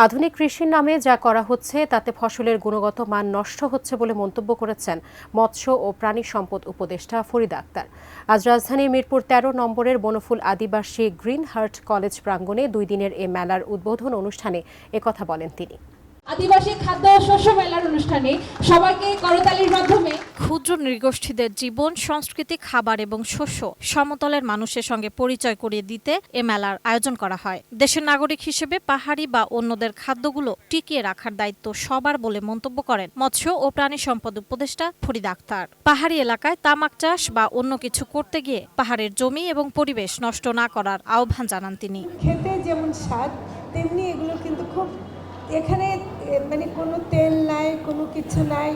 আধুনিক কৃষির নামে যা করা হচ্ছে তাতে ফসলের গুণগত মান নষ্ট হচ্ছে বলে মন্তব্য করেছেন মৎস্য ও প্রাণী সম্পদ উপদেষ্টা ফরিদা আক্তার। আজ রাজধানীর মিরপুর ১৩ নম্বরের বনফুল আদিবাসী গ্রিন হার্ট কলেজ প্রাঙ্গণে ২ দিনের এ মেলার উদ্বোধন অনুষ্ঠানে একথা বলেন তিনি। আদিবাসী খাদ্য ও শস্য মেলার অনুষ্ঠানে সবাইকে করতালির মাধ্যমে ক্ষুদ্র নৃগোষ্ঠীদের জীবন, সংস্কৃতি, খাবার এবং শস্য সমতলের মানুষের সঙ্গে পরিচয় করিয়ে দিতে এ মেলার আয়োজন করা হয়। দেশের নাগরিক হিসেবে পাহাড়ি বা অন্যদের খাদ্যগুলো টিকিয়ে রাখার দায়িত্ব সবার বলে মন্তব্য করেন মৎস্য ও প্রাণী সম্পদ উপদেষ্টা ফরিদা আক্তার। পাহাড়ি এলাকায় তামাক চাষ বা অন্য কিছু করতে গিয়ে পাহাড়ের জমি এবং পরিবেশ নষ্ট না করার আহ্বান জানান তিনি। খেতে যেমন স্বাদ তেমনি এগুলো কিন্তু খুব এখানে মানে কোনো তেল নাই, কোনো কিছু নাই।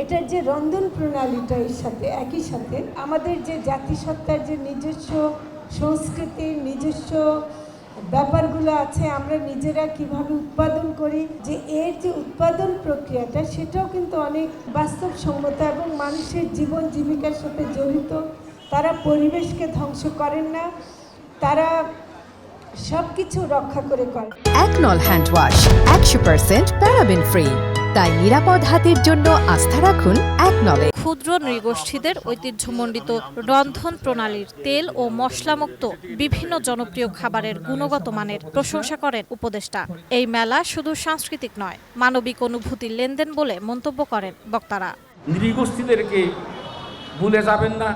এটার যে রন্ধন প্রণালীটা এর সাথে একই সাথে আমাদের যে জাতিসত্তার যে নিজস্ব সংস্কৃতির নিজস্ব ব্যাপারগুলো আছে, আমরা নিজেরা কিভাবে উৎপাদন করি, যে এর যে উৎপাদন প্রক্রিয়াটা সেটাও কিন্তু অনেক বাস্তবসম্মত এবং মানুষের জীবন জীবিকার সাথে জড়িত। তারা পরিবেশকে ধ্বংস করেন না, তারা সবকিছু রক্ষা করে। একনল হ্যান্ড ওয়াশ 100% প্যারাবেন ফ্রি, তাই নিরাপদ হাতের জন্য আস্থা রাখুন একনলে। ক্ষুদ্র নৃগোষ্ঠীদের ঐতিহ্যমণ্ডিত রন্ধন প্রণালীর তেল ও মশলামুক্ত বিভিন্ন জনপ্রিয় খাবারের গুণগত মানের প্রশংসা করেন উপদেষ্টা। এই মেলা শুধু সাংস্কৃতিক নয়, মানবিক অনুভূতির লেনদেন বলে মন্তব্য করেন বক্তারা। নৃগোষ্ঠীদেরকে ভুলে যাবেন না।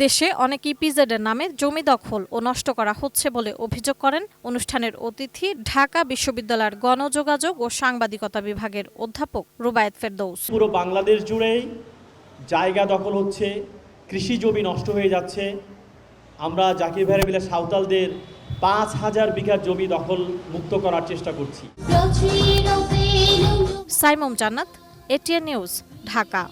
দেশে অনেক ইপিজেডের নামে জমি দখল ও নষ্ট করা হচ্ছে বলে অভিযোগ করেন অনুষ্ঠানের অতিথি ঢাকা বিশ্ববিদ্যালয়ের গণযোগাযোগ ও সাংবাদিকতা বিভাগের অধ্যাপক রুবায়েত ফেরদৌস। পুরো বাংলাদেশ জুড়েই জায়গা দখল হচ্ছে, কৃষি জমি নষ্ট হয়ে যাচ্ছে। আমরা জাকির ভাই মিলে সাঁওতালদের ৫,০০০ বিঘা জমি দখল মুক্ত করার চেষ্টা করছি। সাইমম জান্নাত, এটিএন নিউজ, ঢাকা।